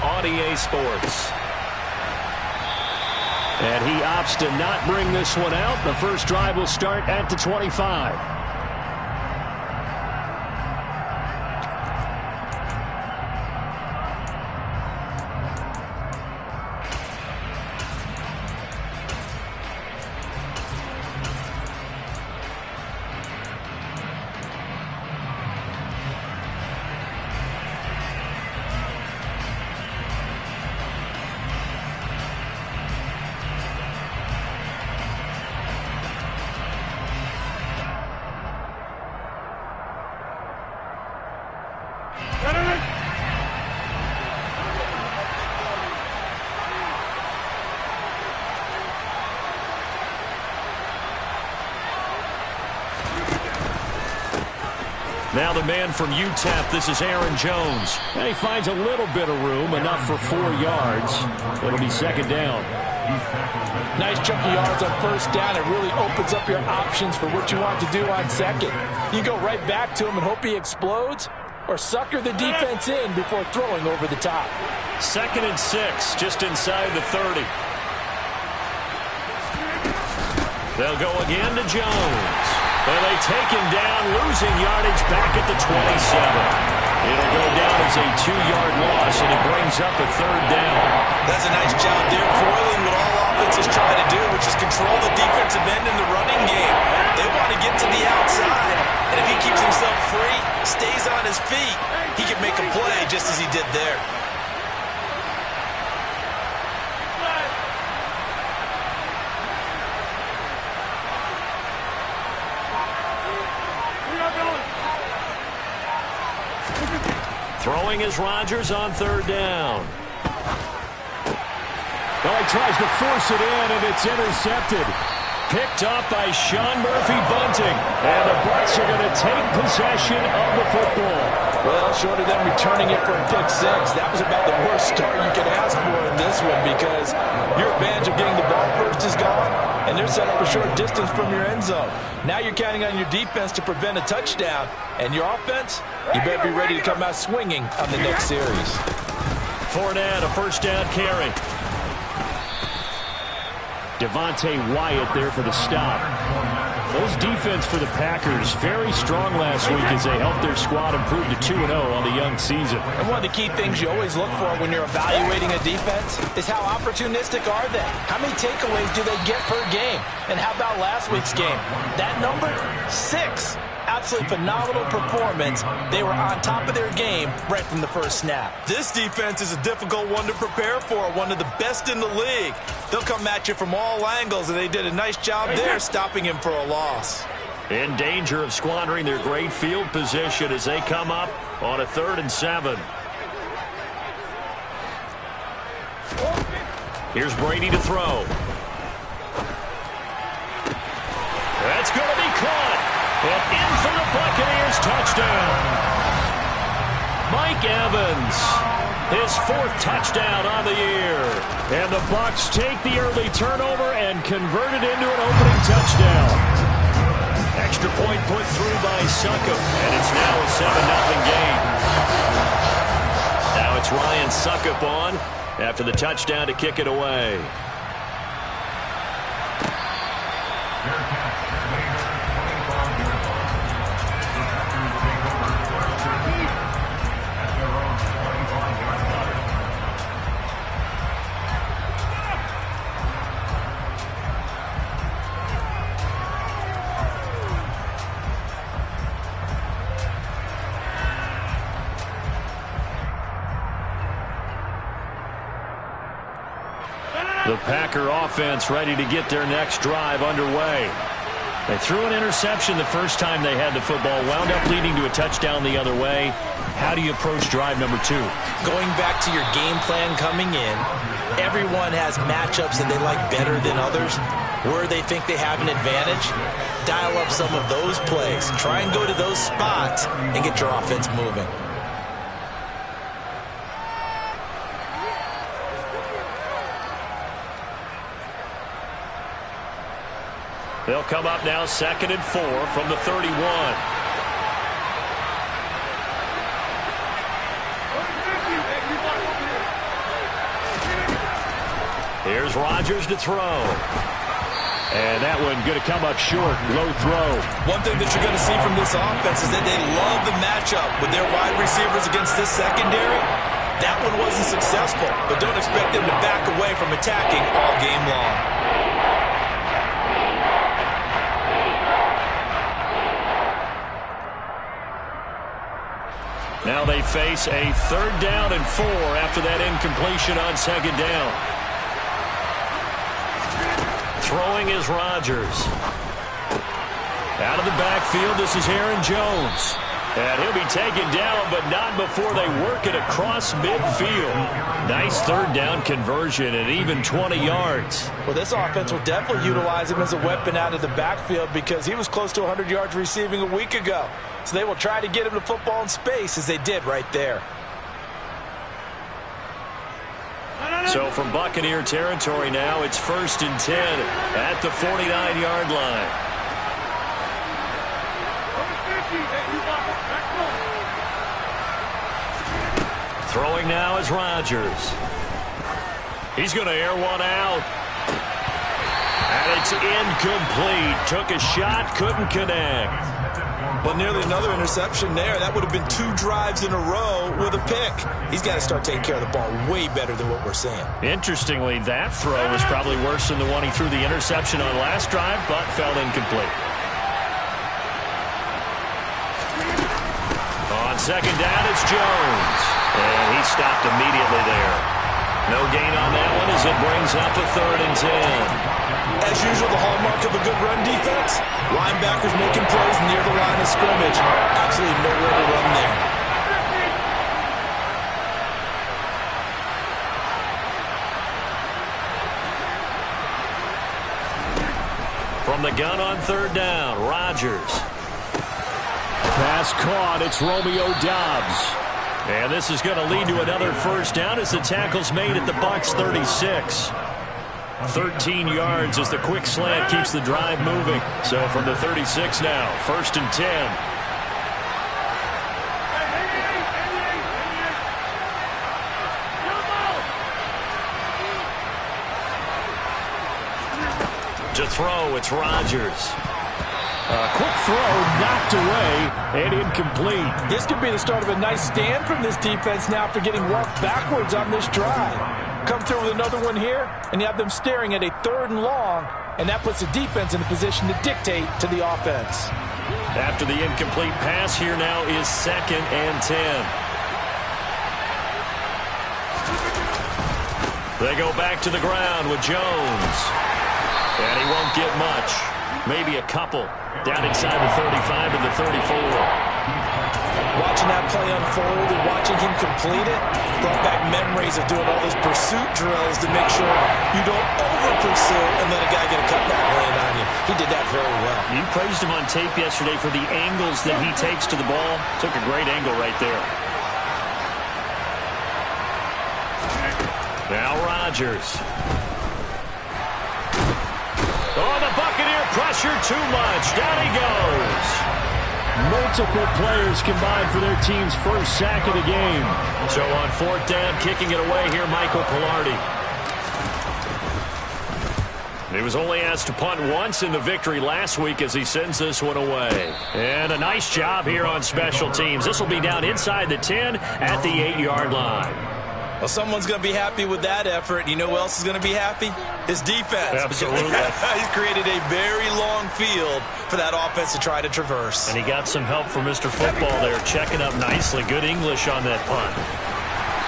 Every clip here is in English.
on EA Sports. And he opts to not bring this one out. The first drive will start at the 25. Now the man from UTEP, this is Aaron Jones. And he finds a little bit of room, enough for 4 yards. It'll be second down. Nice chunk of yards on first down. It really opens up your options for what you want to do on second. You go right back to him and hope he explodes, or sucker the defense in before throwing over the top. 2nd and 6, just inside the 30. They'll go again to Jones. And they take him down, losing yardage back at the 27. It'll go down as a 2-yard loss, and it brings up a 3rd down. That's a nice job there, foiling what all offenses try to do, which is control the defensive end in the running game. They want to get to the outside, and if he keeps himself free, stays on his feet, he can make a play just as he did there. Throwing is Rodgers on 3rd down. Well, he tries to force it in, and it's intercepted. Picked up by Sean Murphy-Bunting. And the Bucs are going to take possession of the football. Well, short of them returning it for a pick 6, that was about the worst start you could ask for in this one, because your advantage of getting the ball first is gone, and they're set up a short distance from your end zone. Now you're counting on your defense to prevent a touchdown, and your offense, you better be ready to come out swinging on the next series. Fournette, a first down carry. Devontae Wyatt there for the stop. Those defense for the Packers very strong last week as they helped their squad improve to 2-0 on the young season. And one of the key things you always look for when you're evaluating a defense is how opportunistic are they? How many takeaways do they get per game? And how about last week's game? That number, 6. Absolutely phenomenal performance. They were on top of their game right from the first snap. This defense is a difficult one to prepare for, one of the best in the league. They'll come at you from all angles, and they did a nice job there stopping him for a loss. In danger of squandering their great field position as they come up on a 3rd and 7. Here's Brady to throw. That's going to be caught. And in for the Buccaneers, touchdown. Mike Evans, his 4th touchdown on the year. And the Bucs take the early turnover and convert it into an opening touchdown. Extra point put through by Succop, and it's now a 7-0 game. Now it's Ryan Succop on after the touchdown to kick it away. The Packer offense ready to get their next drive underway. They threw an interception the first time they had the football, wound up leading to a touchdown the other way. How do you approach drive number 2? Going back to your game plan coming in, everyone has matchups that they like better than others. Where they think they have an advantage, dial up some of those plays. Try and go to those spots and get your offense moving. They'll come up now 2nd and 4 from the 31. Here's Rodgers to throw. And that one going to come up short. Low throw. One thing that you're going to see from this offense is that they love the matchup with their wide receivers against this secondary. That one wasn't successful, but don't expect them to back away from attacking all game long. Now they face a 3rd down and 4 after that incompletion on 2nd down. Throwing is Rodgers. Out of the backfield, this is Aaron Jones. And he'll be taken down, but not before they work it across midfield. Nice 3rd down conversion and even 20 yards. Well, this offense will definitely utilize him as a weapon out of the backfield because he was close to 100 yards receiving a week ago. So they will try to get him the football in space as they did right there. So from Buccaneer territory now, it's 1st and 10 at the 49-yard line. Throwing now is Rodgers. He's going to air one out. And it's incomplete. Took a shot, couldn't connect. Well, nearly another interception there. That would have been 2 drives in a row with a pick. He's got to start taking care of the ball way better than what we're seeing. Interestingly, that throw was probably worse than the one he threw the interception on last drive, but fell incomplete. On 2nd down, it's Jones. And he stopped immediately there. No gain on that one as it brings up a 3rd and 10. As usual, the hallmark of a good run defense, linebackers making plays near the line of scrimmage. Absolutely nowhere to run there. From the gun on 3rd down, Rodgers. Pass caught. It's Romeo Doubs. And this is going to lead to another 1st down as the tackle's made at the Bucs 36. 13 yards as the quick slant keeps the drive moving. So from the 36 now, 1st and 10. To throw, it's Rodgers. Quick throw, knocked away, and incomplete. This could be the start of a nice stand from this defense now after getting walked backwards on this drive. Come through with another one here, and you have them staring at a 3rd and long, and that puts the defense in a position to dictate to the offense. After the incomplete pass, here now is 2nd and 10. They go back to the ground with Jones. And he won't get much. Maybe a couple. Down inside the 35 to the 34. Watching that play unfold and watching him complete it brought back memories of doing all those pursuit drills to make sure you don't over-pursue and let a guy get a cutback land on you. He did that very well. You praised him on tape yesterday for the angles that he takes to the ball. Took a great angle right there. Now Rodgers. Oh, the Buccaneer pressure too much. Down he goes. Multiple players combined for their team's first sack of the game. So on 4th down, kicking it away here, Michael Pilardi. He was only asked to punt once in the victory last week as he sends this one away. And a nice job here on special teams. This will be down inside the 10 at the 8-yard line. Well, someone's going to be happy with that effort. You know who else is going to be happy? His defense. Absolutely. He's created a very long field for that offense to try to traverse. And he got some help from Mr. Football there, checking up nicely. Good English on that punt.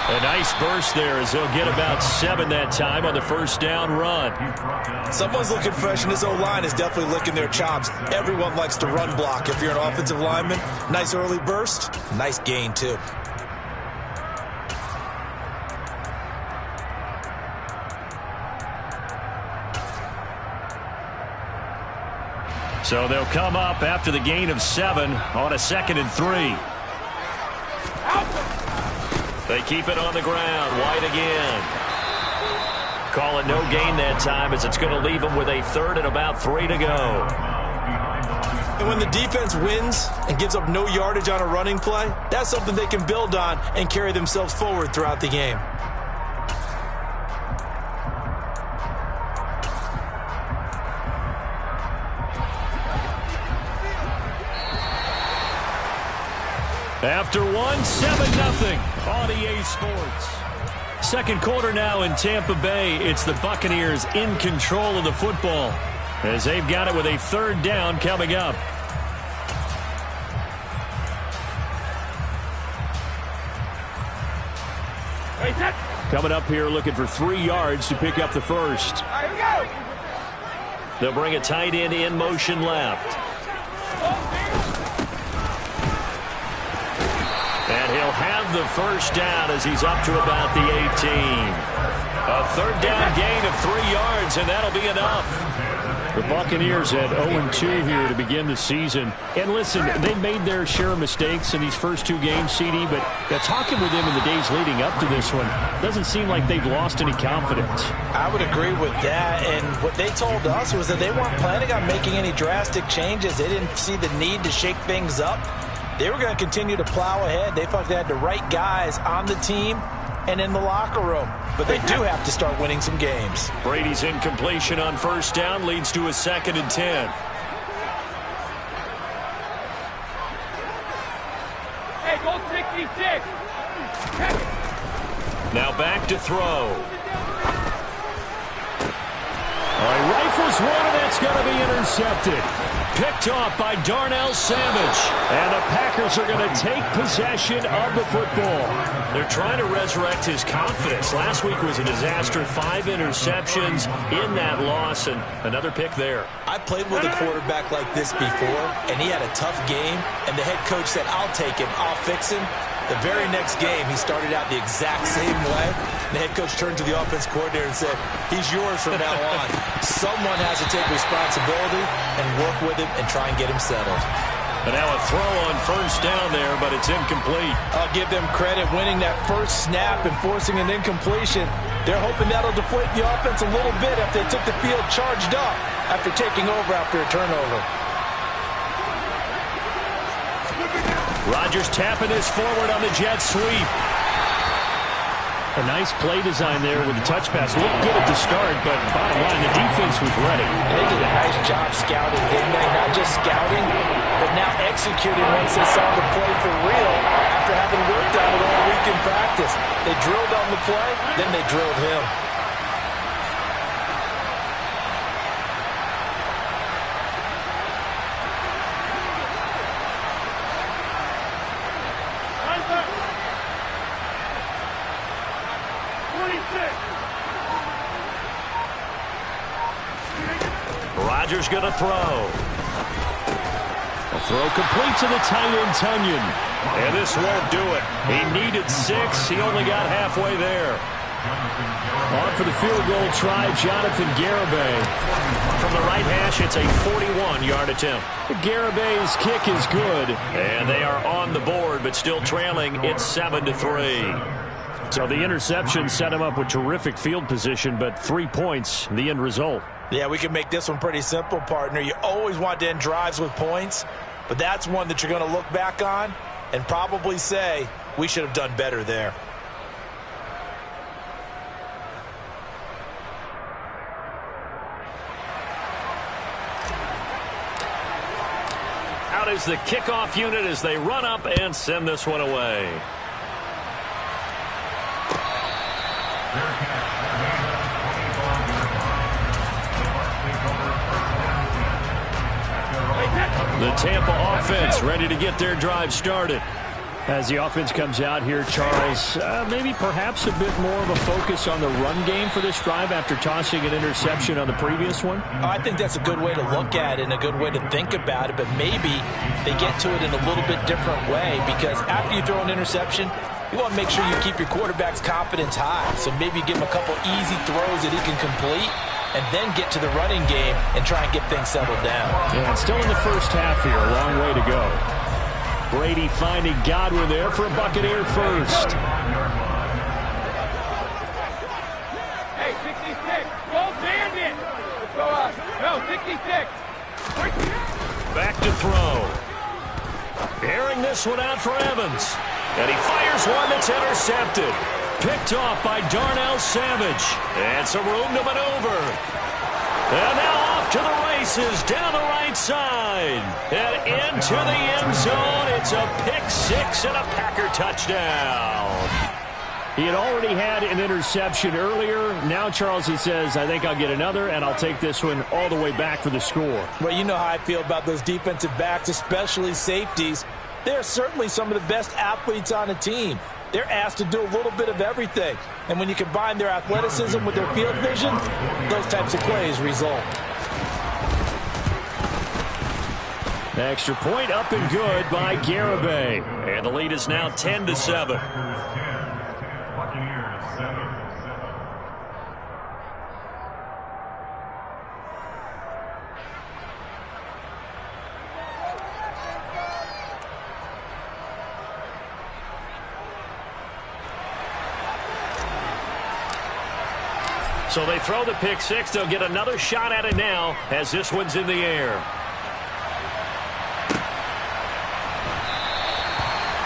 A nice burst there as they'll get about 7 that time on the 1st down run. Someone's looking fresh, and this O-line is definitely licking their chops. Everyone likes to run block. If you're an offensive lineman, nice early burst, nice gain too. So they'll come up after the gain of 7 on a 2nd and 3. They keep it on the ground. White again. Call it no gain that time as it's going to leave them with a 3rd and about 3 to go. And when the defense wins and gives up no yardage on a running play, that's something they can build on and carry themselves forward throughout the game. After one, 7-0 on EA Sports. Second quarter now in Tampa Bay. It's the Buccaneers in control of the football as they've got it with a third down coming up. Coming up here looking for 3 yards to pick up the first. They'll bring a tight end in motion left. And he'll have the first down as he's up to about the 18. A third down gain of 3 yards, and that'll be enough. The Buccaneers at 0-2 here to begin the season. And listen, they made their share of mistakes in these first 2 games, CD, but talking with them in the days leading up to this one, doesn't seem like they've lost any confidence. I would agree with that, and what they told us was that they weren't planning on making any drastic changes. They didn't see the need to shake things up. They were going to continue to plow ahead. They felt they had the right guys on the team and in the locker room. But they do have to start winning some games. Brady's incompletion on first down leads to a 2nd and 10. Hey, go 66. Now back to throw. All right, rifles one, and that's going to be intercepted. Picked off by Darnell Savage. And the Packers are going to take possession of the football. They're trying to resurrect his confidence. Last week was a disaster. 5 interceptions in that loss, and another pick there. I played with a quarterback like this before, and he had a tough game, and the head coach said, I'll take him, I'll fix him. The very next game, he started out the exact same way. The head coach turned to the offense coordinator and said, he's yours from now on. Someone has to take responsibility and work with him and try and get him settled. And now a throw on first down there, but it's incomplete. I'll give them credit winning that first snap and forcing an incompletion. They're hoping that'll deflate the offense a little bit if they took the field charged up after taking over after a turnover. Rodgers tapping this forward on the jet sweep. A nice play design there with the touch pass. Looked good at the start, but bottom line, the defense was ready. They did a nice job scouting, didn't they? Not just scouting, but now executing once they saw the play for real after having worked on it all week in practice. They drilled on the play, then they drilled him. Rodgers going to throw. A throw complete to the tight end, Tunyon. And this won't do it. He needed 6. He only got halfway there. On for the field goal try, Jonathan Garibay. From the right hash, it's a 41-yard attempt. Garibay's kick is good. And they are on the board, but still trailing. It's 7-3. So the interception set him up with terrific field position, but 3 points, the end result. Yeah, we can make this one pretty simple, partner. You always want to end drives with points, but that's one that you're going to look back on and probably say, we should have done better there. Out is the kickoff unit as they run up and send this one away. The Tampa offense ready to get their drive started. As the offense comes out here, Charles, maybe perhaps a bit more of a focus on the run game for this drive after tossing an interception on the previous one? I think that's a good way to look at it and a good way to think about it, but maybe they get to it in a little bit different way because after you throw an interception, you want to make sure you keep your quarterback's confidence high. So maybe give him a couple easy throws that he can complete and then get to the running game and try and get things settled down. Yeah, and still in the first half here, a long way to go. Brady finding Godwin there for a Buccaneer first. Hey, 66. Go bandit. Let's go up. No, 66. Back to throw. Airing this one out for Evans. And he fires one that's intercepted. Picked off by Darnell Savage. And some room to maneuver. And now off off to the races down the right side. And into the end zone. It's a pick six and a Packer touchdown. He had already had an interception earlier. Now, Charles, he says, I think I'll get another, and I'll take this one all the way back for the score. Well, you know how I feel about those defensive backs, especially safeties. They're certainly some of the best athletes on the team. They're asked to do a little bit of everything. And when you combine their athleticism with their field vision, those types of plays result. Extra point up and good by Garibay. And the lead is now 10-7. So they throw the pick six. They'll get another shot at it now as this one's in the air.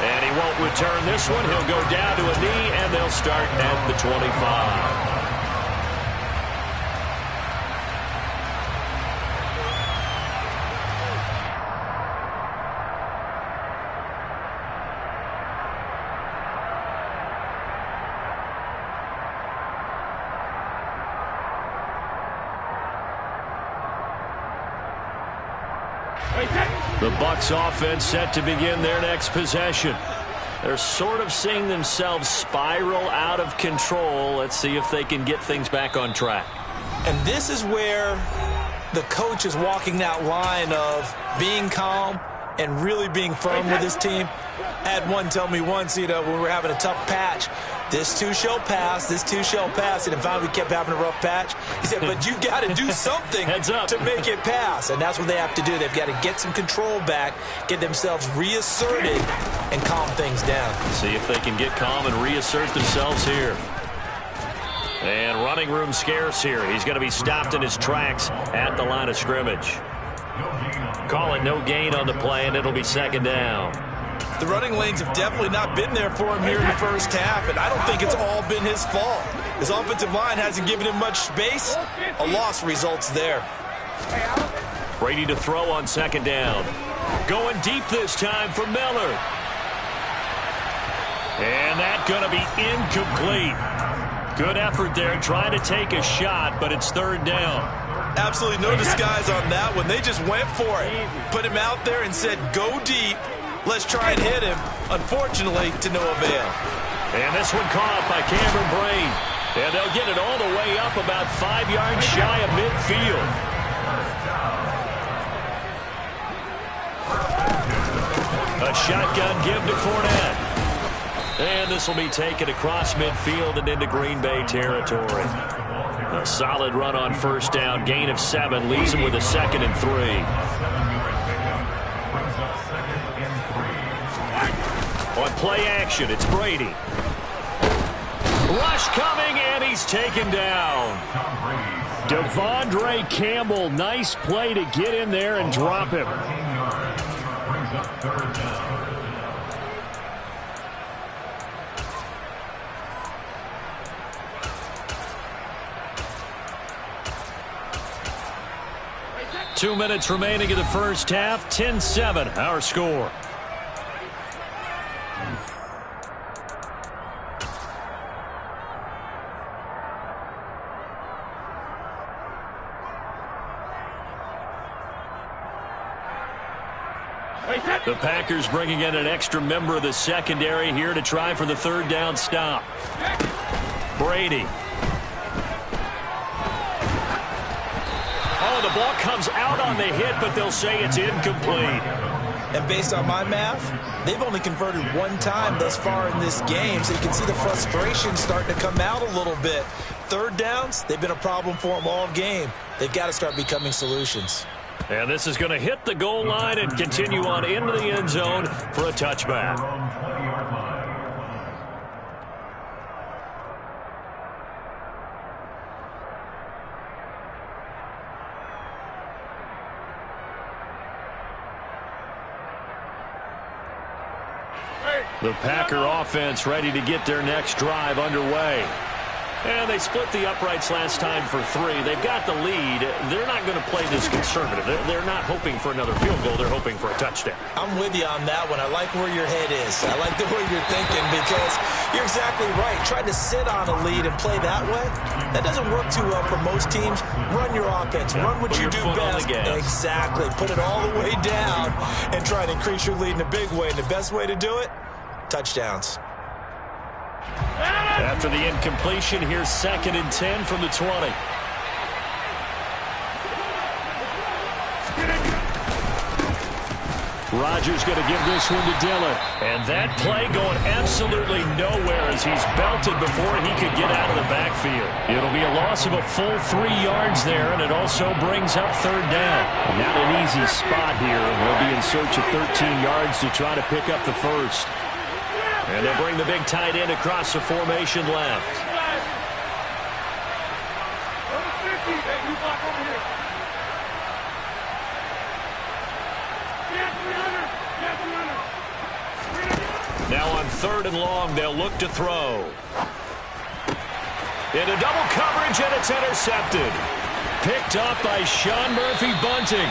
And he won't return this one. He'll go down to a knee, and they'll start at the 25. The Bucs offense set to begin their next possession. They're sort of seeing themselves spiral out of control. Let's see if they can get things back on track. And this is where the coach is walking that line of being calm and really being firm with his team. I had one tell me once, when we were having a tough patch, this too shall pass, this too shall pass. And finally we kept having a rough patch. He said, but you've got to do something to make it pass. And that's what they have to do. They've got to get some control back, get themselves reasserted, and calm things down. See if they can get calm and reassert themselves here. And running room scarce here. He's going to be stopped in his tracks at the line of scrimmage. Call it no gain on the play, and it'll be second down. The running lanes have definitely not been there for him here in the first half, and I don't think it's all been his fault. His offensive line hasn't given him much space. A loss results there. Brady to throw on second down. Going deep this time for Miller. And that's going to be incomplete. Good effort there trying to take a shot, but it's third down. Absolutely no disguise on that one. They just went for it. Put him out there and said, go deep. Let's try and hit him. Unfortunately, to no avail. And this one caught by Cameron Brain. And they'll get it all the way up about 5 yards shy of midfield. A shotgun give to Fournette. And this will be taken across midfield and into Green Bay territory. A solid run on first down. Gain of 7 leaves him with a 2nd and 3. On play action, it's Brady. Rush coming, and he's taken down. Devondre Campbell, nice play to get in there and drop him. Two minutes remaining in the first half. 10-7, our score. The Packers bringing in an extra member of the secondary here to try for the third down stop. Brady. Oh, the ball comes out on the hit, but they'll say it's incomplete. And based on my math, they've only converted one time thus far in this game, so you can see the frustration starting to come out a little bit. Third downs, they've been a problem for them all game. They've got to start becoming solutions. And this is going to hit the goal line and continue on into the end zone for a touchback. The Packer offense ready to get their next drive underway. And they split the uprights last time for 3. They've got the lead. They're not going to play this conservative. They're not hoping for another field goal. They're hoping for a touchdown. I'm with you on that one. I like where your head is. I like the way you're thinking because you're exactly right. Trying to sit on a lead and play that way, that doesn't work too well for most teams. Run your offense. Run what you do best. Exactly. Put it all the way down and try to increase your lead in a big way. And the best way to do it, touchdowns. After the incompletion, here's 2nd and 10 from the 20. Rodgers going to give this one to Dillon. And that play going absolutely nowhere as he's belted before he could get out of the backfield. It'll be a loss of a full 3 yards there, and it also brings up 3rd down. Not an easy spot here. We'll be in search of 13 yards to try to pick up the first. And they'll bring the big tight end across the formation left. Now on 3rd and long, they'll look to throw. Into double coverage, and it's intercepted. Picked up by Sean Murphy-Bunting.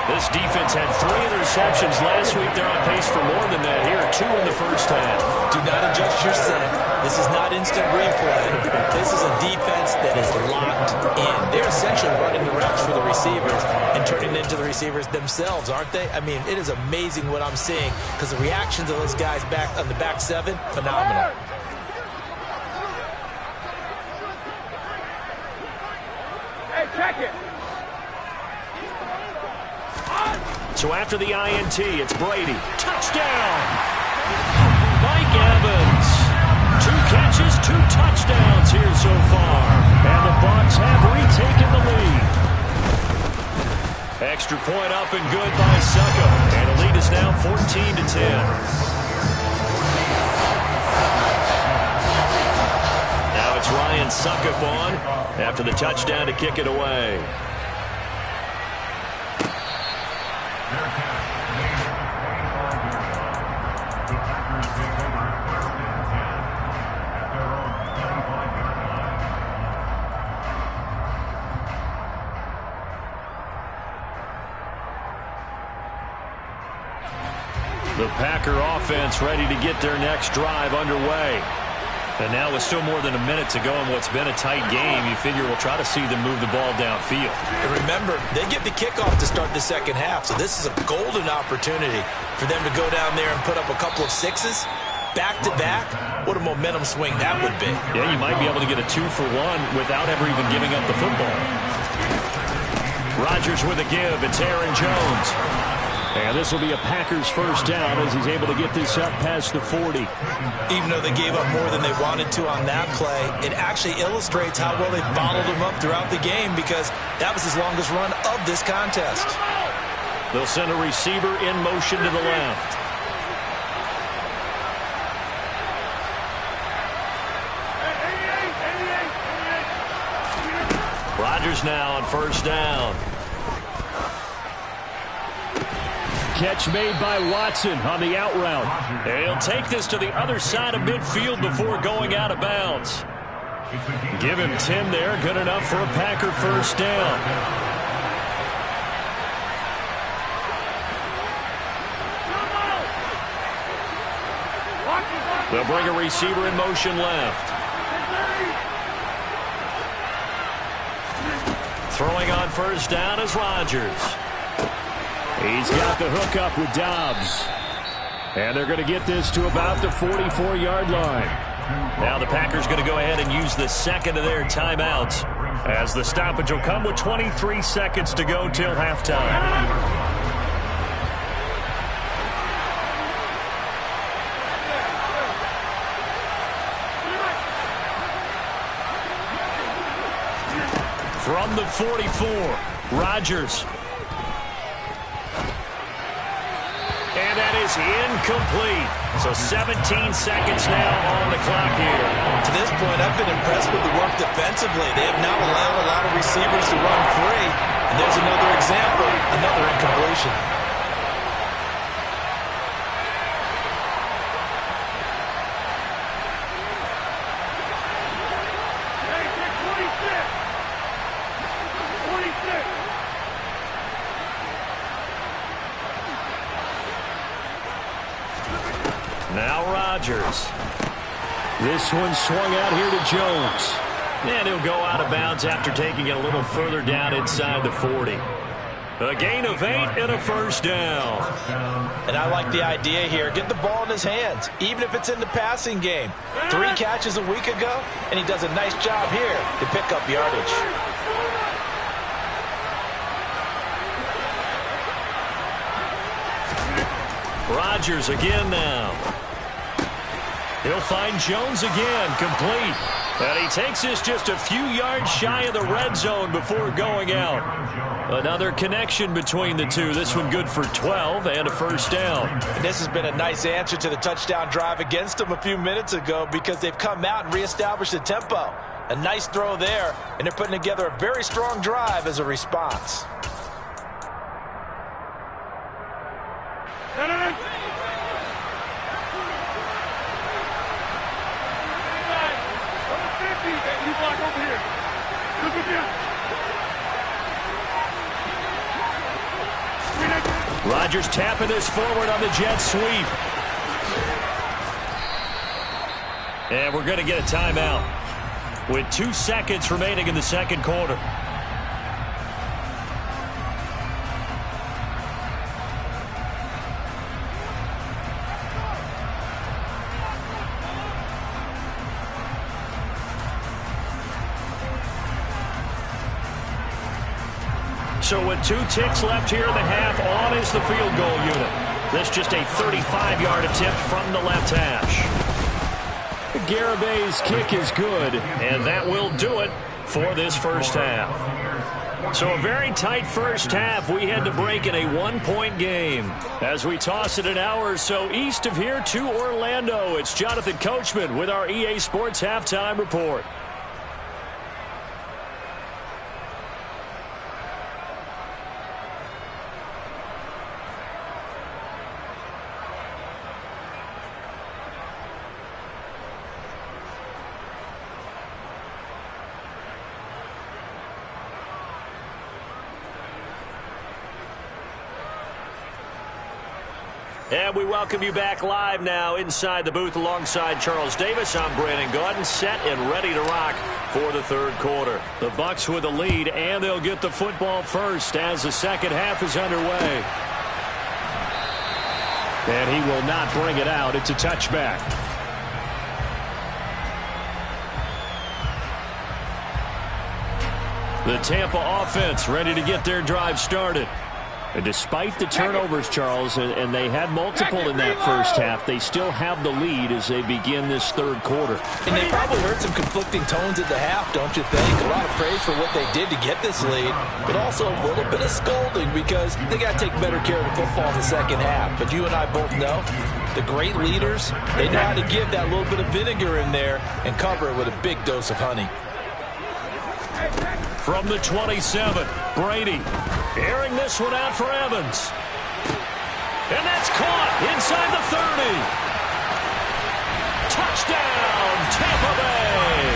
This defense had 3 interceptions last week. They're on pace for more than that here. 2 in the first half. Do not adjust your set. This is not instant replay. This is a defense that is locked in. They're essentially running the routes for the receivers and turning into the receivers themselves, aren't they? I mean, it is amazing what I'm seeing because the reactions of those guys back on the back 7, phenomenal. Hey, check it. So after the INT, it's Brady. Touchdown! Mike Evans. 2 catches, 2 touchdowns here so far. And the Bucs have retaken the lead. Extra point up and good by Suckup. And the lead is now 14-10. Now it's Ryan Suckup on after the touchdown to kick it away. The Packer offense ready to get their next drive underway. And now with still more than a minute to go in what's been a tight game, you figure we'll try to see them move the ball downfield. And remember, they get the kickoff to start the second half, so this is a golden opportunity for them to go down there and put up a couple of 6s. Back-to-back, what a momentum swing that would be. Yeah, you might be able to get a 2-for-1 without ever even giving up the football. Rodgers with a give. It's Aaron Jones. And this will be a Packers first down as he's able to get this up past the 40. Even though they gave up more than they wanted to on that play, it actually illustrates how well they bottled him up throughout the game because that was his longest run of this contest. They'll send a receiver in motion to the left. Rodgers now on first down. Catch made by Watson on the out route. He'll take this to the other side of midfield before going out of bounds. Give him 10 there. Good enough for a Packer first down. They'll bring a receiver in motion left. Throwing on first down is Rodgers. He's got the hook up with Dobbs. And they're going to get this to about the 44-yard line. Now the Packers going to go ahead and use the second of their timeouts as the stoppage will come with 23 seconds to go till halftime. From the 44, Rodgers. And that is incomplete. So 17 seconds now on the clock here. To this point, I've been impressed with the work defensively. They have now allowed a lot of receivers to run free. And there's another example, another incompletion. Rodgers. This one swung out here to Jones. And he'll go out of bounds after taking it a little further down inside the 40. A gain of 8 and a first down. And I like the idea here. Get the ball in his hands, even if it's in the passing game. 3 catches a week ago, and he does a nice job here to pick up yardage. Rodgers again now. He'll find Jones again, complete. And he takes this just a few yards shy of the red zone before going out. Another connection between the two. This one good for 12 and a first down. And this has been a nice answer to the touchdown drive against them a few minutes ago because they've come out and reestablished the tempo. A nice throw there, and they're putting together a very strong drive as a response. Rodgers tapping this forward on the jet sweep. And we're going to get a timeout with 2 seconds remaining in the second quarter. So with 2 ticks left here in the half, on is the field goal unit. This just a 35-yard attempt from the left hash. Garabay's kick is good, and that will do it for this first half. So a very tight first half. We had to break in a 1-point game. As we toss it an hour or so east of here to Orlando, it's Jonathan Coachman with our EA Sports Halftime Report. And we welcome you back live now inside the booth alongside Charles Davis. I'm Brandon Gaudin, set and ready to rock for the third quarter. The Bucs with the lead, and they'll get the football first as the second half is underway. And he will not bring it out. It's a touchback. The Tampa offense ready to get their drive started. And despite the turnovers, Charles, and they had multiple in that first half, they still have the lead as they begin this third quarter. And they probably heard some conflicting tones at the half, don't you think? A lot of praise for what they did to get this lead, but also a little bit of scolding because they got to take better care of the football in the second half. But you and I both know the great leaders, they know how to give that little bit of vinegar in there and cover it with a big dose of honey. From the 27, Brady airing this one out for Evans. And that's caught inside the 30. Touchdown, Tampa Bay.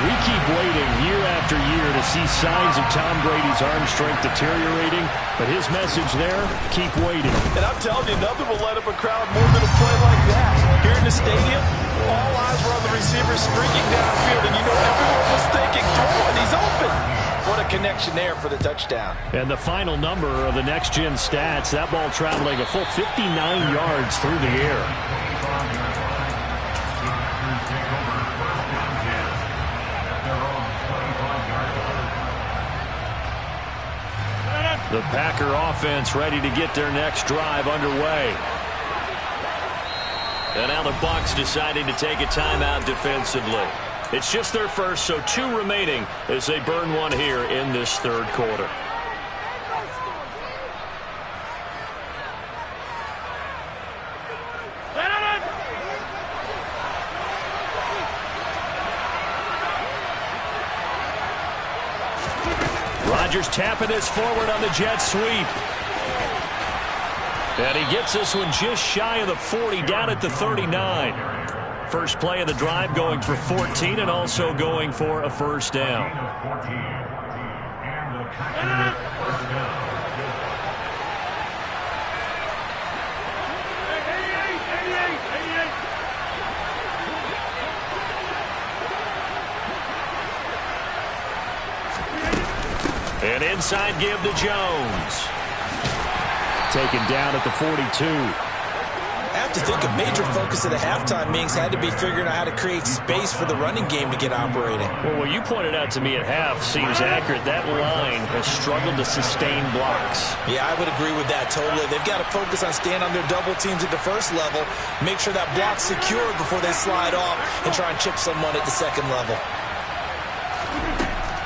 We keep waiting year after year to see signs of Tom Brady's arm strength deteriorating, but his message there, keep waiting. And I'm telling you, nothing will light up a crowd more than a play like that. Here in the stadium, all eyes were on the receiver streaking downfield, and you know everyone was thinking, throw it, he's open. What a connection there for the touchdown. And the final number of the next-gen stats, that ball traveling a full 59 yards through the air. The Packer offense ready to get their next drive underway. And now the Bucs deciding to take a timeout defensively. It's just their first, so 2 remaining as they burn one here in this third quarter. Rodgers tapping this forward on the jet sweep. And he gets this one just shy of the 40, down at the 39. First play of the drive going for 14 and also going for a first down. An inside give to Jones. Taken down at the 42. I have to think a major focus of the halftime meetings had to be figuring out how to create space for the running game to get operating. Well, what you pointed out to me at half seems accurate. That line has struggled to sustain blocks. Yeah, I would agree with that totally. They've got to focus on staying on their double teams at the first level, make sure that block's secured before they slide off and try and chip someone at the second level.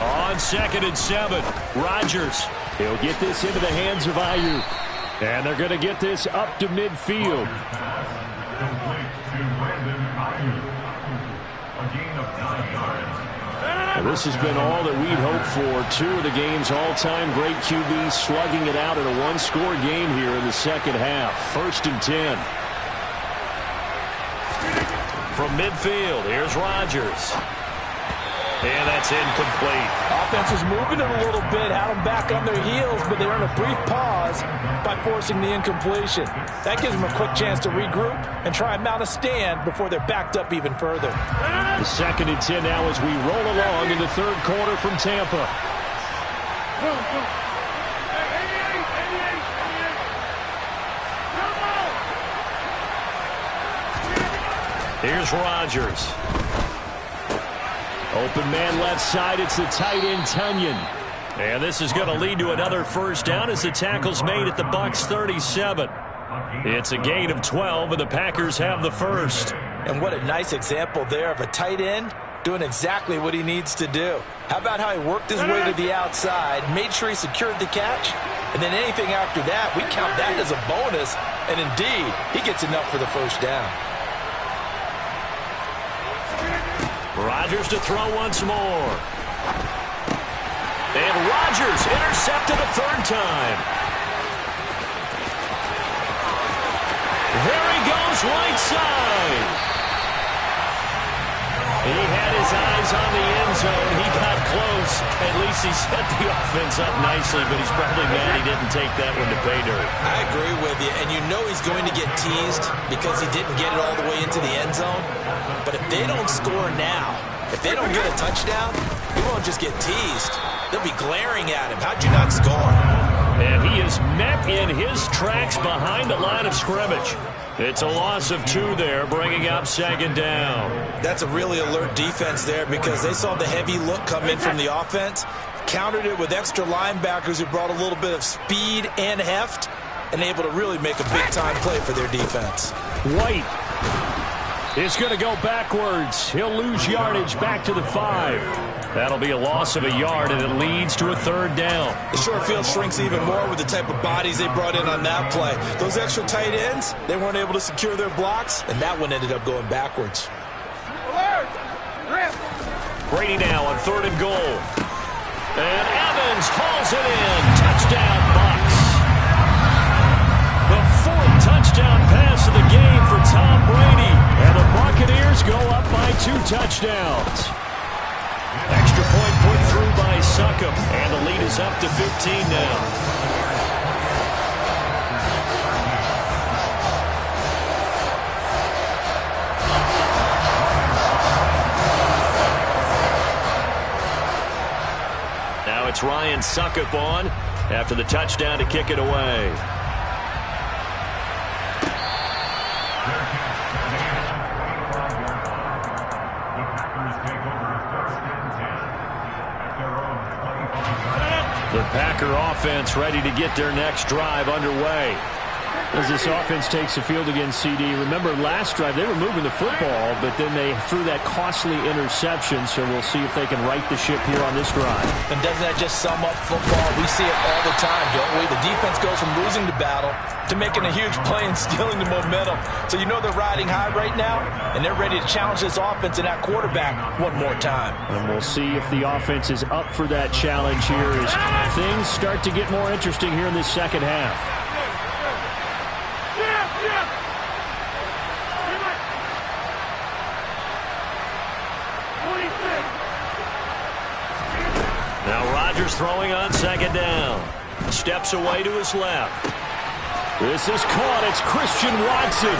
On 2nd and 7, Rodgers. He'll get this into the hands of Ayuk. And they're going to get this up to midfield. Now, this has been all that we'd hoped for. Two of the game's all-time great QBs slugging it out in a one-score game here in the second half. 1st and 10. From midfield, here's Rodgers. And that's incomplete. Offense was moving it a little bit, had them back on their heels, but they earned a brief pause by forcing the incompletion. That gives them a quick chance to regroup and try and mount a stand before they're backed up even further. The 2nd and 10 now as we roll along in the third quarter from Tampa. Here's Rodgers. Open man left side, it's the tight end, Tunyon. And this is going to lead to another first down as the tackle's made at the Bucs 37. It's a gain of 12, and the Packers have the first. And what a nice example there of a tight end doing exactly what he needs to do. How about how he worked his way to the outside, made sure he secured the catch, and then anything after that, we count that as a bonus, and indeed, he gets enough for the first down. Rodgers to throw once more. And Rodgers intercepted a third time. There he goes, right side. He had his eyes on the end zone. He got close. At least he set the offense up nicely, but he's probably mad he didn't take that one to pay dirt. I agree with you, and you know he's going to get teased because he didn't get it all the way into the end zone. But if they don't score now, if they don't get a touchdown, he won't just get teased. They'll be glaring at him. How'd you not score? And he is met in his tracks behind the line of scrimmage. It's a loss of 2 there, bringing up 2nd down. That's a really alert defense there because they saw the heavy look come in from the offense, countered it with extra linebackers who brought a little bit of speed and heft, and able to really make a big-time play for their defense. White is going to go backwards. He'll lose yardage back to the 5. That'll be a loss of a yard, and it leads to a 3rd down. The short field shrinks even more with the type of bodies they brought in on that play. Those extra tight ends, they weren't able to secure their blocks, and that one ended up going backwards. Brady now on 3rd and goal. And Evans hauls it in. Touchdown, Bucs. The 4th touchdown pass of the game for Tom Brady. And the Buccaneers go up by 2 touchdowns. Extra point put through by Succop, and the lead is up to 15 now. Now it's Ryan Succop on after the touchdown to kick it away. The Packer offense ready to get their next drive underway. As this offense takes the field against CD, remember last drive they were moving the football, but then they threw that costly interception, so we'll see if they can right the ship here on this drive. And doesn't that just sum up football? We see it all the time, don't we? The defense goes from losing the battle to making a huge play and stealing the momentum. So you know they're riding high right now, and they're ready to challenge this offense and that quarterback one more time. And we'll see if the offense is up for that challenge here as things start to get more interesting here in this second half. Now Rodgers throwing on 2nd down. Steps away to his left. This is caught. It's Christian Watson.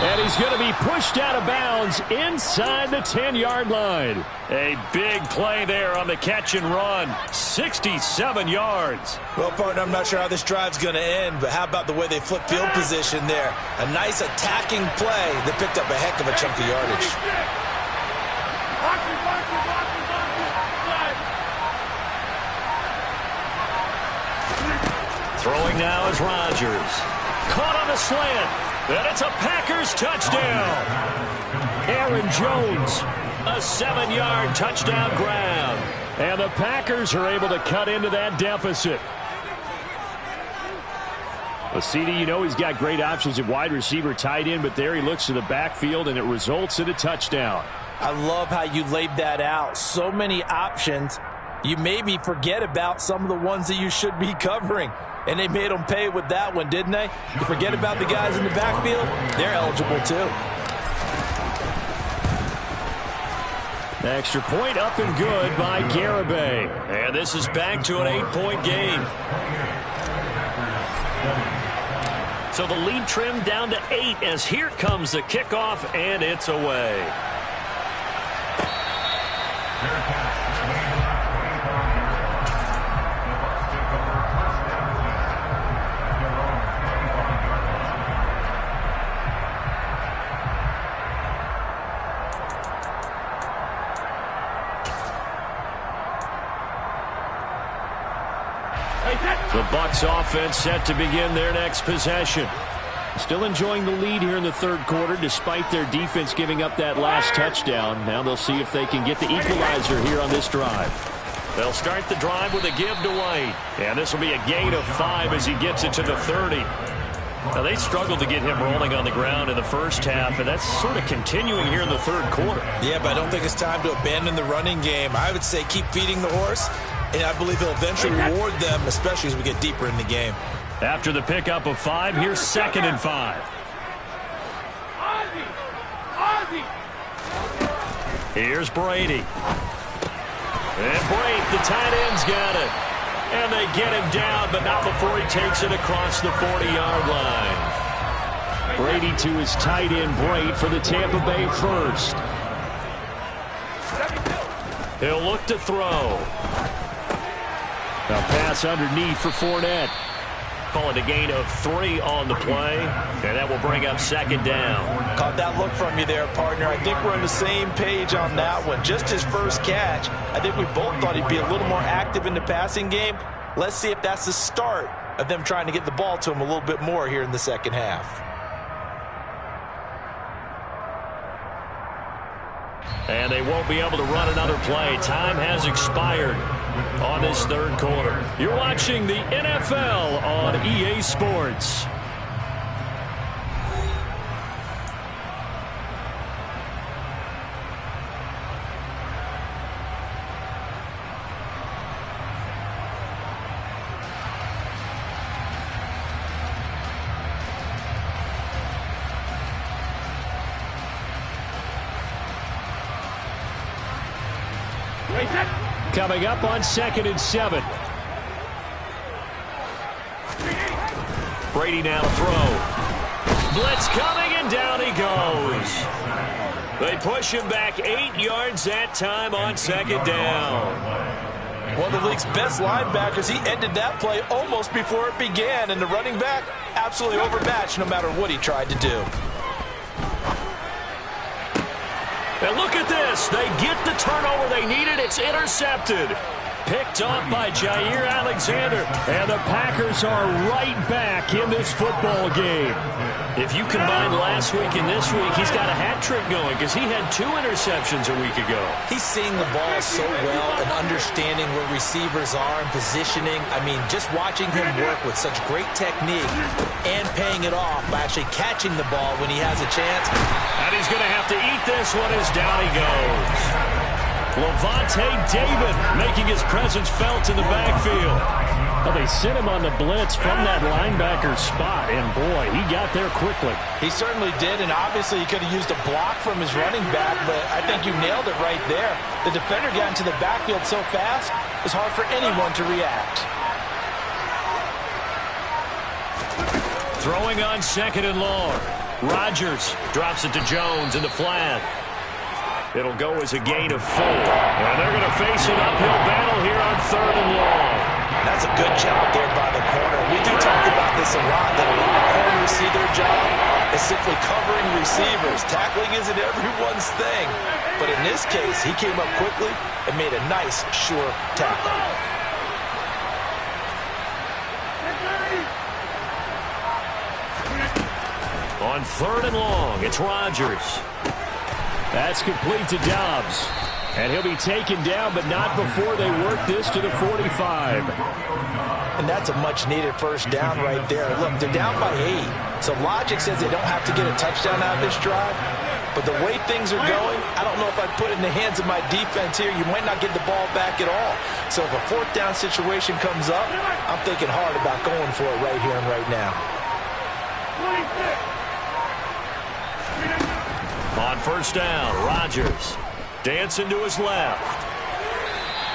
And he's going to be pushed out of bounds inside the 10-yard line. A big play there on the catch and run. 67 yards. Well, partner, I'm not sure how this drive's going to end, but how about the way they flip field position there? A nice attacking play that picked up a heck of a chunk of yardage. Throwing now is Rodgers. Caught on the slant. And it's a Packers touchdown. Aaron Jones, a 7-yard touchdown grab. And the Packers are able to cut into that deficit. Well, CD, you know he's got great options at wide receiver, tight end, but there he looks to the backfield, and it results in a touchdown. I love how you laid that out. So many options. You maybe forget about some of the ones that you should be covering. And they made them pay with that one, didn't they? You forget about the guys in the backfield, they're eligible too. Extra point up and good by Garibay. And this is back to an 8-point game. So the lead trimmed down to 8 as here comes the kickoff, and it's away. The Bucs offense set to begin their next possession. Still enjoying the lead here in the third quarter despite their defense giving up that last touchdown. Now they'll see if they can get the equalizer here on this drive. They'll start the drive with a give to White. And this will be a gain of 5 as he gets it to the 30. Now they struggled to get him rolling on the ground in the first half, and that's sort of continuing here in the third quarter. Yeah, but I don't think it's time to abandon the running game. I would say keep feeding the horse, and I believe he'll eventually reward them, especially as we get deeper in the game. After the pickup of 5, here's 2nd and 5. Here's Brady. And Brady, the tight end's got it. And they get him down, but not before he takes it across the 40-yard line. Brady to his tight end, Brady, for the Tampa Bay first. He'll look to throw. A pass underneath for Fournette. Call it a gain of 3 on the play, and that will bring up 2nd down. Caught that look from you there, partner. I think we're on the same page on that one. Just his first catch. I think we both thought he'd be a little more active in the passing game. Let's see if that's the start of them trying to get the ball to him a little bit more here in the second half. And they won't be able to run another play. Time has expired on this third quarter. You're watching the NFL on EA Sports. Coming up on 2nd and 7. Brady now to throw. Blitz coming, and down he goes. They push him back 8 yards that time on 2nd down. One of the league's best linebackers. He ended that play almost before it began, and the running back absolutely overmatched no matter what he tried to do. And look at this. They get the turnover they needed. It's intercepted. Picked off by Jair Alexander. And the Packers are right back in this football game. If you combine last week and this week, he's got a hat trick going because he had 2 interceptions a week ago. He's seeing the ball so well and understanding where receivers are and positioning. I mean, just watching him work with such great technique and paying it off by actually catching the ball when he has a chance. And he's going to have to eat this one as down he goes. Levante David making his presence felt in the backfield. Well, they sent him on the blitz from that linebacker spot, and boy, he got there quickly. He certainly did, and obviously he could have used a block from his running back, but I think you nailed it right there. The defender got into the backfield so fast, it was hard for anyone to react. Throwing on 2nd and long. Rodgers drops it to Jones in the flat. It'll go as a gain of 4. And they're going to face an uphill battle here on 3rd and long. That's a good job there by the corner. We do talk about this a lot, that a lot of corners see their job as simply covering receivers. Tackling isn't everyone's thing. But in this case, he came up quickly and made a nice, sure tackle. On 3rd and long, it's Rodgers. That's complete to Dobbs. And he'll be taken down, but not before they work this to the 45. And that's a much-needed first down right there. Look, they're down by 8. So logic says they don't have to get a touchdown out of this drive. But the way things are going, I don't know if I'd put it in the hands of my defense here. You might not get the ball back at all. So if a 4th down situation comes up, I'm thinking hard about going for it right here and right now. On 1st down, Rodgers dancing to his left.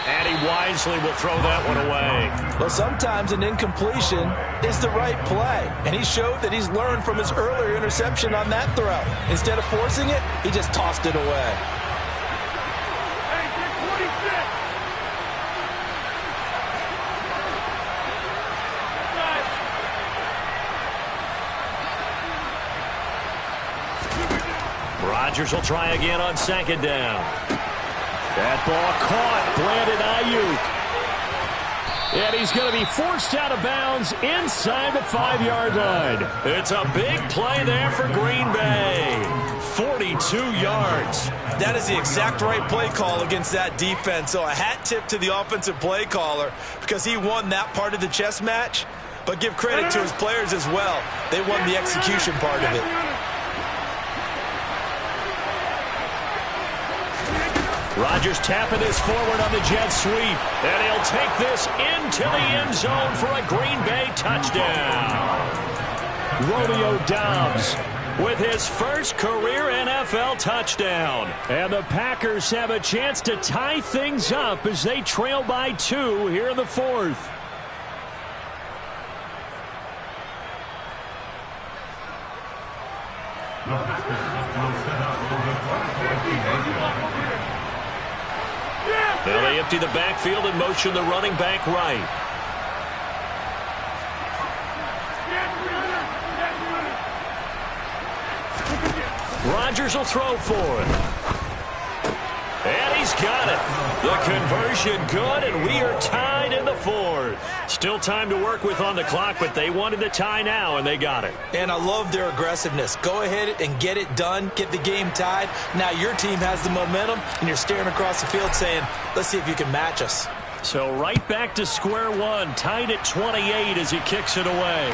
And he wisely will throw that one away. Well, sometimes an incompletion is the right play. And he showed that he's learned from his earlier interception on that throw. Instead of forcing it, he just tossed it away. Rodgers will try again on 2nd down. That ball caught. Brandon Ayuk. And he's going to be forced out of bounds inside the 5-yard line. It's a big play there for Green Bay. 42 yards. That is the exact right play call against that defense. So a hat tip to the offensive play caller because he won that part of the chess match. But give credit to his players as well. They won the execution part of it. Rodgers tapping this forward on the jet sweep. And he'll take this into the end zone for a Green Bay touchdown. Romeo Doubs with his first career NFL touchdown. And the Packers have a chance to tie things up as they trail by 2 here in the 4th. Now they empty the backfield and motion the running back right. Rodgers will throw for it. And he's got it. The conversion good, and we are tied in the 4th. Still time to work with on the clock, but they wanted the tie now, and they got it. And I love their aggressiveness. Go ahead and get it done. Get the game tied. Now your team has the momentum, and you're staring across the field saying, let's see if you can match us. So right back to square one, tied at 28 as he kicks it away.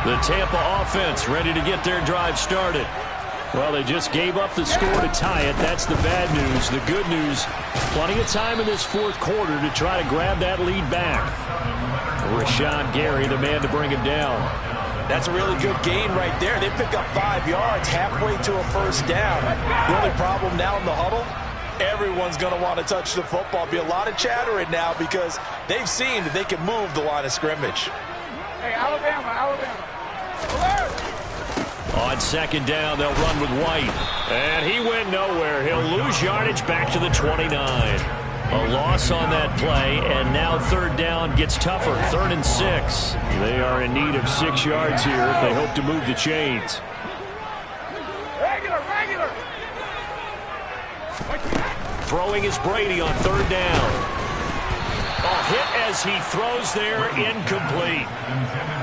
The Tampa offense ready to get their drive started. Well, they just gave up the score to tie it. That's the bad news. The good news, plenty of time in this 4th quarter to try to grab that lead back. Rashawn Gary, the man to bring him down. That's a really good gain right there. They pick up 5 yards halfway to a first down. The only problem now in the huddle, everyone's going to want to touch the football. Be a lot of chattering now because they've seen that they can move the line of scrimmage. Hey, Alabama. On 2nd down, they'll run with White. And he went nowhere. He'll lose yardage back to the 29. A loss on that play, and now 3rd down gets tougher. 3rd and 6. They are in need of 6 yards here if they hope to move the chains. Regular. Throwing is Brady on 3rd down. A hit as he throws there, incomplete.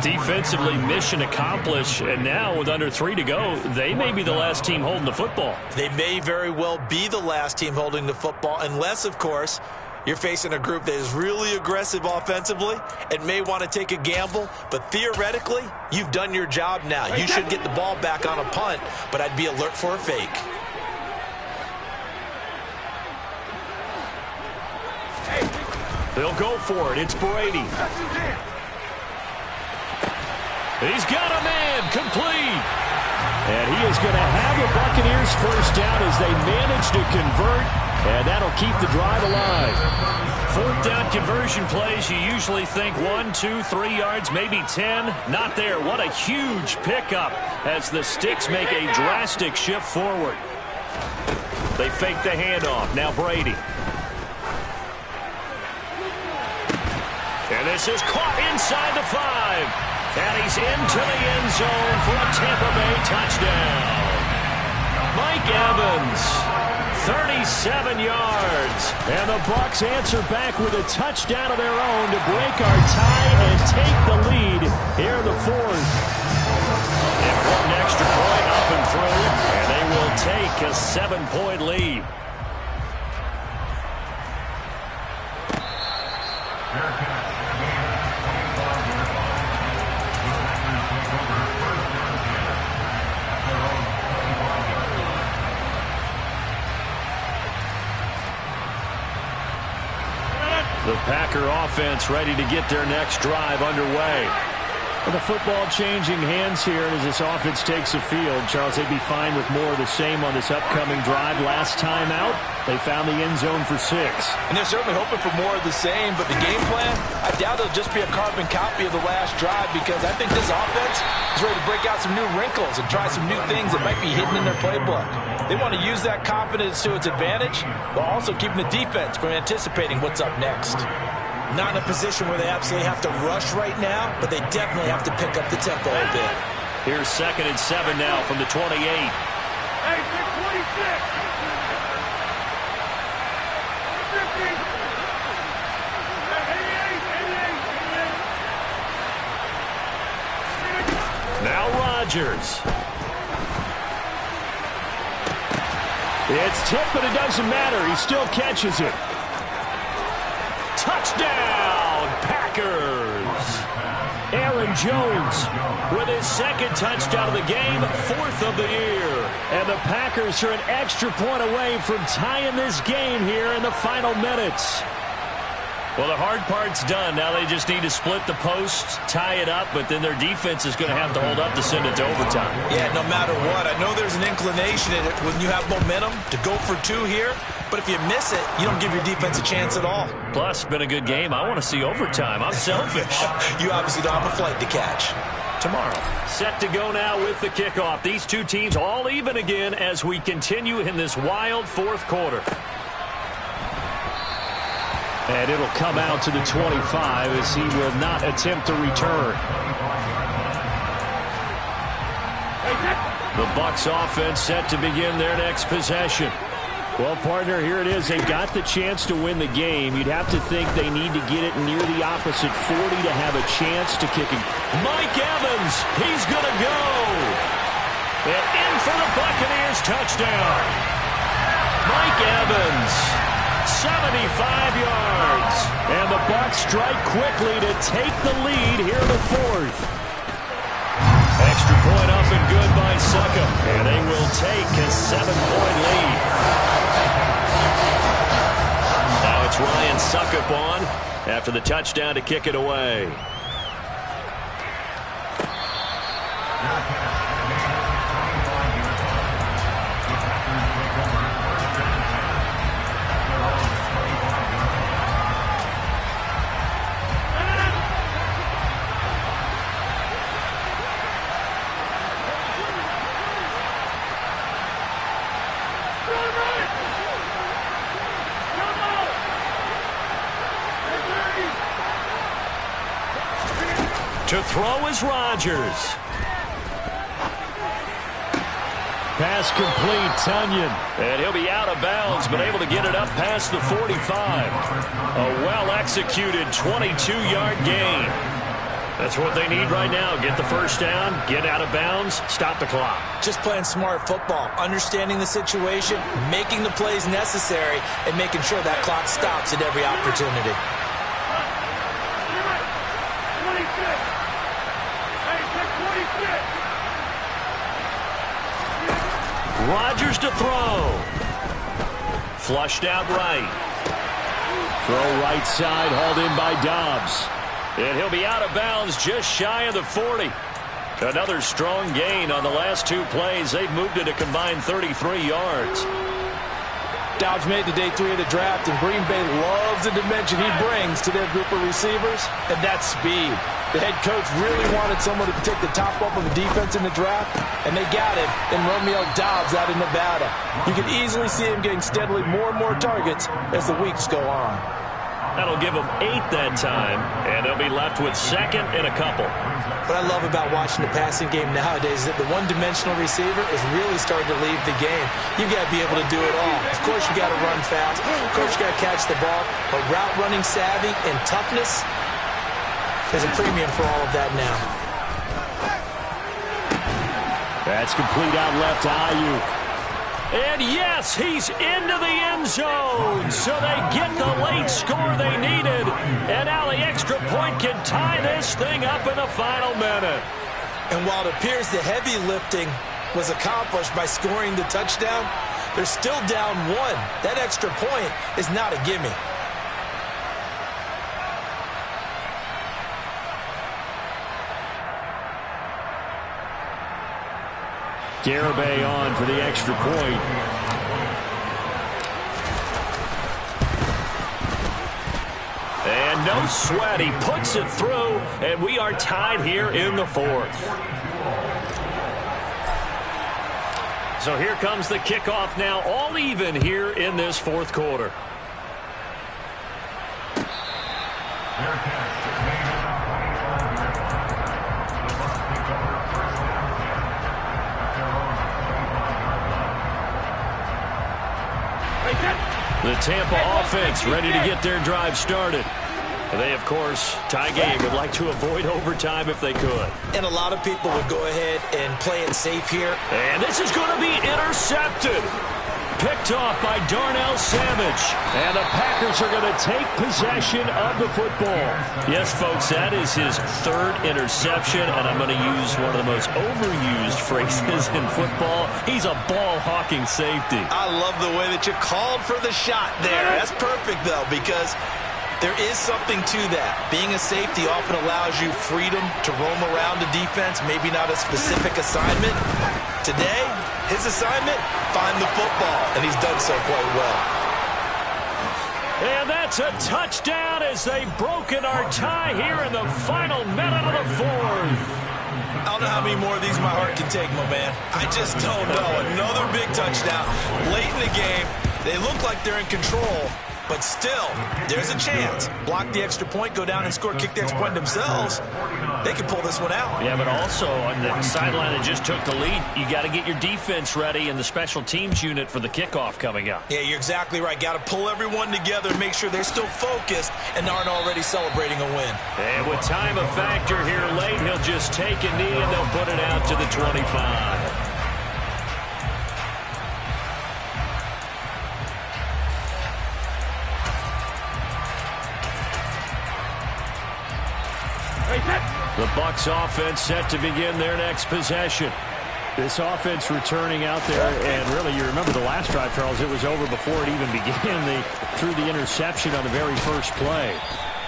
Defensively, mission accomplished, and now with under 3 to go, they may be the last team holding the football. They may very well be the last team holding the football, unless, of course, you're facing a group that is really aggressive offensively and may want to take a gamble, but theoretically, you've done your job now. You should get the ball back on a punt, but I'd be alert for a fake. They'll go for it. It's Brady. He's got a man complete. And he is going to have the Buccaneers first down as they manage to convert. And that'll keep the drive alive. Fourth down conversion plays, you usually think 1, 2, 3 yards, maybe 10. Not there. What a huge pickup as the Sticks make a drastic shift forward. They fake the handoff. Now Brady. And this is caught inside the 5. And he's into the end zone for a Tampa Bay touchdown. Mike Evans, 37 yards. And the Bucs answer back with a touchdown of their own to break our tie and take the lead here in the fourth. Important extra point up and through, and they will take a 7-point lead. The Packer offense ready to get their next drive underway. Well, the football changing hands here as this offense takes the field. Charles, they'd be fine with more of the same on this upcoming drive. Last time out, they found the end zone for 6. And they're certainly hoping for more of the same, but the game plan, I doubt it'll just be a carbon copy of the last drive because I think this offense is ready to break out some new wrinkles and try some new things that might be hidden in their playbook. They want to use that confidence to its advantage while also keeping the defense from anticipating what's up next. Not in a position where they absolutely have to rush right now, but they definitely have to pick up the tempo a bit. Here's 2nd and 7 now from the 28. Hey, 626. 50. Now Rodgers. It's tipped, but it doesn't matter. He still catches it. Touchdown, Packers. Aaron Jones with his 2nd touchdown of the game, 4th of the year. And the Packers are an extra point away from tying this game here in the final minutes. Well, the hard part's done. Now they just need to split the posts, tie it up, but then their defense is going to have to hold up to send it to overtime. Yeah, no matter what. I know there's an inclination in it when you have momentum to go for 2 here, but if you miss it, you don't give your defense a chance at all. Plus, it's been a good game. I want to see overtime. I'm selfish. You obviously don't have a flight to catch. Tomorrow. Set to go now with the kickoff. These two teams all even again as we continue in this wild 4th quarter. And it'll come out to the 25 as he will not attempt to return. The Bucs offense set to begin their next possession. Well, partner, here it is. They've got the chance to win the game. You'd have to think they need to get it near the opposite 40 to have a chance to kick it. Mike Evans, he's going to go. And in for the Buccaneers touchdown. Mike Evans. 75 yards. And the Bucs strike quickly to take the lead here in the 4th. Extra point up and good by Succop. And they will take a 7-point lead. Now it's Ryan Succop on after the touchdown to kick it away. To throw is Rodgers. Pass complete, Tunyon. And he'll be out of bounds, but able to get it up past the 45. A well-executed 22-yard gain. That's what they need right now. Get the first down, get out of bounds, stop the clock. Just playing smart football, understanding the situation, making the plays necessary, and making sure that clock stops at every opportunity. Rodgers to throw. Flushed out right. Throw right side, hauled in by Dobbs. And he'll be out of bounds just shy of the 40. Another strong gain on the last 2 plays. They've moved it a combined 33 yards. Dobbs made the day 3 of the draft, and Green Bay loves the dimension he brings to their group of receivers, and that's speed. The head coach really wanted someone who could take the top off of the defense in the draft, and they got him in Romeo Dobbs out of Nevada. You can easily see him getting steadily more and more targets as the weeks go on. That'll give them 8 that time, and they'll be left with 2nd and a couple. What I love about watching the passing game nowadays is that the one-dimensional receiver is really starting to leave the game. You've got to be able to do it all. Of course, you got to run fast. Of course, you got to catch the ball. But route running savvy and toughness, there's a premium for all of that now. That's complete out left to Ayuk. And yes, he's into the end zone. So they get the late score they needed. And now the extra point can tie this thing up in the final minute. And while it appears the heavy lifting was accomplished by scoring the touchdown, they're still down 1. That extra point is not a gimme. Garibay on for the extra point. And no sweat. He puts it through, and we are tied here in the 4th. So here comes the kickoff now, all even here in this 4th quarter. The Tampa offense ready to get their drive started. They, of course, tie game, would like to avoid overtime if they could. And a lot of people would go ahead and play it safe here. And this is going to be intercepted. Picked off by Darnell Savage. And the Packers are going to take possession of the football. Yes, folks, that is his 3rd interception, and I'm going to use one of the most overused phrases in football. He's a ball-hawking safety. I love the way that you called for the shot there. That's perfect, though, because there is something to that. Being a safety often allows you freedom to roam around the defense, maybe not a specific assignment. Today, his assignment, find the football, and he's done so quite well. And that's a touchdown as they've broken our tie here in the final minute of the 4th. I don't know how many more of these my heart can take, my man. I just don't know. Another big touchdown. Late in the game, they look like they're in control, but still, there's a chance. Block the extra point, go down and score, kick the extra point themselves. They can pull this one out. Yeah, but also on the sideline that just took the lead, you got to get your defense ready and the special teams unit for the kickoff coming up. Yeah, you're exactly right. Got to pull everyone together, make sure they're still focused and aren't already celebrating a win. And with time a factor here late, he'll just take a knee and they'll put it out to the 25. The Bucs offense set to begin their next possession. This offense returning out there, and really, you remember the last drive, Charles, it was over before it even began. They threw the interception on the very first play.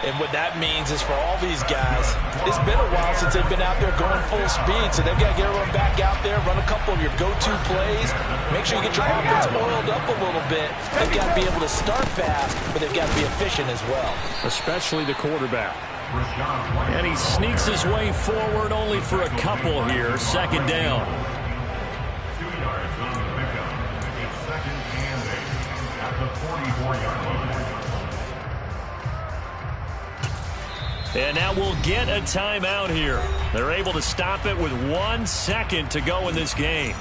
And what that means is for all these guys, it's been a while since they've been out there going full speed, so they've got to get everyone back out there, run a couple of your go-to plays, make sure you get your offense oiled up a little bit. They've got to be able to start fast, but they've got to be efficient as well. Especially the quarterback. And he sneaks his way forward only for a couple here. 2nd down. 2 yards on the pickup. It's 2nd and 8 at the 44-yard line. And now we'll get a timeout here. They're able to stop it with 1 second to go in this game.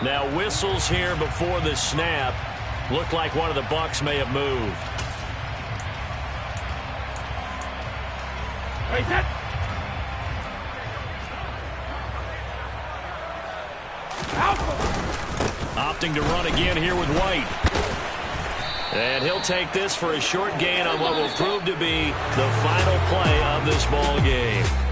Now whistles here before the snap. Looked like one of the Bucs may have moved. Opting to run again here with White. And he'll take this for a short gain on what will prove to be the final play of this ball game.